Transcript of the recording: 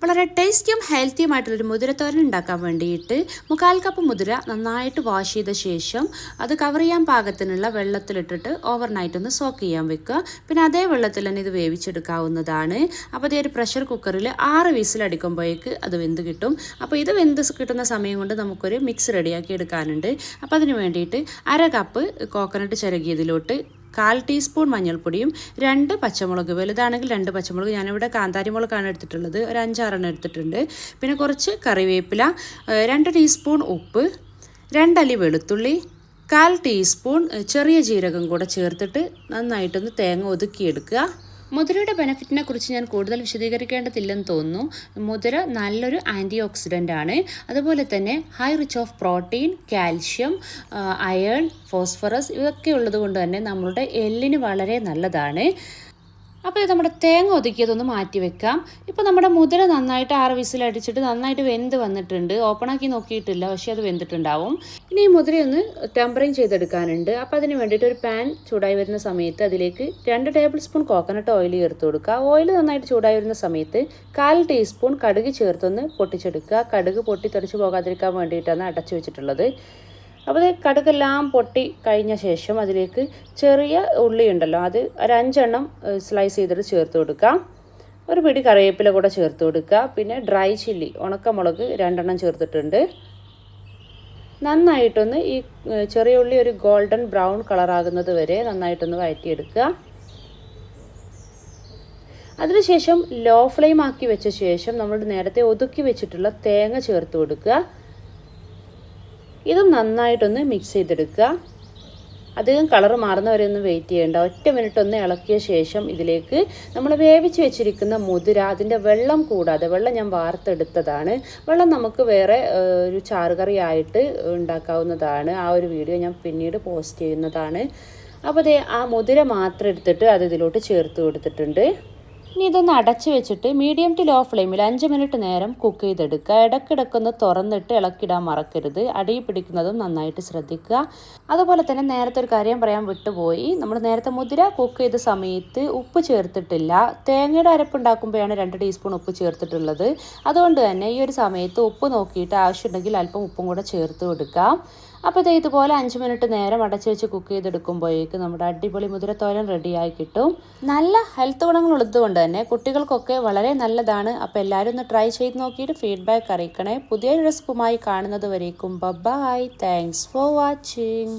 വളരെ ടേസ്റ്റിയും ഹെൽത്തിയുമായിട്ടുള്ളൊരു മുതിരത്തോരൻ ഉണ്ടാക്കാൻ വേണ്ടിയിട്ട് 1/4 കപ്പ് മുതിര നന്നായിട്ട് വാഷ് ചെയ്ത ശേഷം അത് കവർ ചെയ്യാൻ പാകത്തിനുള്ള വെള്ളത്തിലിട്ടിട്ട് ഓവർനൈറ്റ് ഒന്ന് സോക്ക് ചെയ്യാൻ വെക്കുക. പിന്നെ അതേ വെള്ളത്തിൽ തന്നെ ഇത് വേവിച്ചെടുക്കാവുന്നതാണ്. അപ്പോൾ ഇതേ ഒരു പ്രഷർ കുക്കറിൽ 6 വിസിൽ അടിക്കുമ്പോഴേക്ക് അത് വെന്ത് കിട്ടും. അപ്പോൾ ഇത് വെന്ത് കിട്ടുന്ന സമയം കൊണ്ട് നമുക്കൊരു മിക്സ് റെഡിയാക്കി എടുക്കാനുണ്ട്. അപ്പോൾ അതിന് വേണ്ടിയിട്ട് 1/2 കപ്പ് കോക്കനട്ട് ചിരകിയതിലോട്ട് 1/4 ടീസ്പൂൺ മഞ്ഞൾപ്പൊടിയും 2 പച്ചമുളക്, വലുതാണെങ്കിൽ 2 പച്ചമുളക്, ഞാനിവിടെ കാന്താരി മുളകാണ് എടുത്തിട്ടുള്ളത്, ഒരു 5-6 എടുത്തിട്ടുണ്ട്. പിന്നെ കുറച്ച് കറിവേപ്പില, 2 ടീസ്പൂൺ ഉപ്പ്, 2 അല്ലി വെളുത്തുള്ളി, 1/4 ടീസ്പൂൺ ചെറിയ ജീരകം കൂടെ ചേർത്തിട്ട് നന്നായിട്ടൊന്ന് തേങ്ങ ഒതുക്കിയെടുക്കുക. മുതിരയുടെ ബെനിഫിറ്റിനെ കുറിച്ച് ഞാൻ കൂടുതൽ വിശദീകരിക്കേണ്ടതില്ലെന്ന് തോന്നുന്നു. മുതിര നല്ലൊരു ആൻറ്റി ഓക്സിഡൻ്റ് ആണ്. അതുപോലെ തന്നെ high rich of protein, calcium, iron, phosphorus ഇതൊക്കെ ഉള്ളത് കൊണ്ട് തന്നെ നമ്മളുടെ എല്ലിന് വളരെ നല്ലതാണ്. അപ്പോൾ ഇത് നമ്മുടെ തേങ്ങ ഒതുക്കിയതൊന്ന് മാറ്റി വെക്കാം. ഇപ്പോൾ നമ്മുടെ മുതിര നന്നായിട്ട് 6 വിസിലടിച്ചിട്ട് നന്നായിട്ട് വെന്ത് വന്നിട്ടുണ്ട്. ഓപ്പണാക്കി നോക്കിയിട്ടില്ല, പക്ഷേ അത് വെന്തിട്ടുണ്ടാവും. ഇനി ഈ മുതിരയൊന്ന് ടെമ്പറിങ് ചെയ്തെടുക്കാനുണ്ട്. അപ്പോൾ അതിന് വേണ്ടിയിട്ട് ഒരു പാൻ ചൂടായി വരുന്ന സമയത്ത് അതിലേക്ക് 2 ടേബിൾ സ്പൂൺ കോക്കനട്ട് ഓയിൽ ചേർത്ത് കൊടുക്കുക. ഓയിൽ നന്നായിട്ട് ചൂടായി വരുന്ന സമയത്ത് 1/4 ടീസ്പൂൺ കടുക് ചേർത്തൊന്ന് പൊട്ടിച്ചെടുക്കുക. കടുക് പൊട്ടിത്തെറിച്ച് പോകാതിരിക്കാൻ വേണ്ടിയിട്ടാണ് അടച്ചു വെച്ചിട്ടുള്ളത്. അപ്പോൾ കടുകെല്ലാം പൊട്ടി കഴിഞ്ഞ ശേഷം അതിലേക്ക് ചെറിയ ഉള്ളി ഉണ്ടല്ലോ, അത് ഒരു 5 എണ്ണം സ്ലൈസ് ചെയ്തിട്ട് ചേർത്ത് കൊടുക്കുക. ഒരു പിടി കറിവേപ്പില കൂടെ ചേർത്ത് കൊടുക്കുക. പിന്നെ ഡ്രൈ ചില്ലി, ഉണക്കമുളക് 2 എണ്ണം ചേർത്തിട്ടുണ്ട്. നന്നായിട്ടൊന്ന് ഈ ചെറിയ ഉള്ളി ഒരു ഗോൾഡൻ ബ്രൗൺ കളറാകുന്നത് വരെ നന്നായിട്ടൊന്ന് വഴറ്റിയെടുക്കുക. അതിനുശേഷം ലോ ഫ്ലെയിം ആക്കി വെച്ച ശേഷം നമ്മൾ നേരത്തെ ഒതുക്കി വെച്ചിട്ടുള്ള തേങ്ങ ചേർത്ത് കൊടുക്കുക. ഇതും നന്നായിട്ടൊന്ന് മിക്സ് ചെയ്തെടുക്കുക. അധികം കളർ മാറുന്നവരെ ഒന്ന് വെയിറ്റ് ചെയ്യേണ്ട. 1 മിനിറ്റ് ഒന്ന് ഇളക്കിയ ശേഷം ഇതിലേക്ക് നമ്മൾ വേവിച്ച് വെച്ചിരിക്കുന്ന മുതിര, അതിൻ്റെ വെള്ളം കൂടാതെ, വെള്ളം ഞാൻ വാർത്തെടുത്തതാണ്, വെള്ളം നമുക്ക് വേറെ ഒരു ചാറുകറി ആയിട്ട് ഉണ്ടാക്കാവുന്നതാണ്. ആ ഒരു വീഡിയോ ഞാൻ പിന്നീട് പോസ്റ്റ് ചെയ്യുന്നതാണ്. അപ്പോൾ ആ മുതിര മാത്രം എടുത്തിട്ട് അത് ഇതിലോട്ട് ചേർത്ത് കൊടുത്തിട്ടുണ്ട്. ഇനി ഇതൊന്ന് അടച്ച് വെച്ചിട്ട് മീഡിയം ടു ലോ ഫ്ലെയിമിൽ 5 മിനിറ്റ് നേരം കുക്ക് ചെയ്തെടുക്കുക. ഇടയ്ക്കിടയ്ക്കൊന്ന് തുറന്നിട്ട് ഇളക്കിടാൻ മറക്കരുത്. അടി പിടിക്കുന്നതും നന്നായിട്ട് ശ്രദ്ധിക്കുക. അതുപോലെ തന്നെ നേരത്തെ ഒരു കാര്യം പറയാൻ വിട്ടുപോയി, നമ്മൾ നേരത്തെ മുതിര കുക്ക് ചെയ്ത സമയത്ത് ഉപ്പ് ചേർത്തിട്ടില്ല. തേങ്ങയുടെ അരപ്പുണ്ടാക്കുമ്പോഴാണ് 2 ടീസ്പൂൺ ഉപ്പ് ചേർത്തിട്ടുള്ളത്. അതുകൊണ്ട് തന്നെ ഈ ഒരു സമയത്ത് ഉപ്പ് നോക്കിയിട്ട് ആവശ്യമുണ്ടെങ്കിൽ അല്പം ഉപ്പും കൂടെ ചേർത്ത് കൊടുക്കാം. അപ്പോൾ ഇതുപോലെ 5 മിനിറ്റ് നേരം അടച്ചു വെച്ച് കുക്ക് ചെയ്തെടുക്കുമ്പോഴേക്ക് നമ്മുടെ അടിപൊളി മുതിരത്തോരൻ റെഡിയായി കിട്ടും. നല്ല ഹെൽത്ത് ഗുണങ്ങളുള്ളത് കൊണ്ട് തന്നെ കുട്ടികൾക്കൊക്കെ വളരെ നല്ലതാണ്. അപ്പോൾ എല്ലാവരും ഒന്ന് ട്രൈ ചെയ്ത് നോക്കിയിട്ട് ഫീഡ്ബാക്ക് അറിയിക്കണേ. പുതിയൊരു റെസിപ്പിയുമായി കാണുന്നത് വരേക്കും ബൈ. Thanks for watching.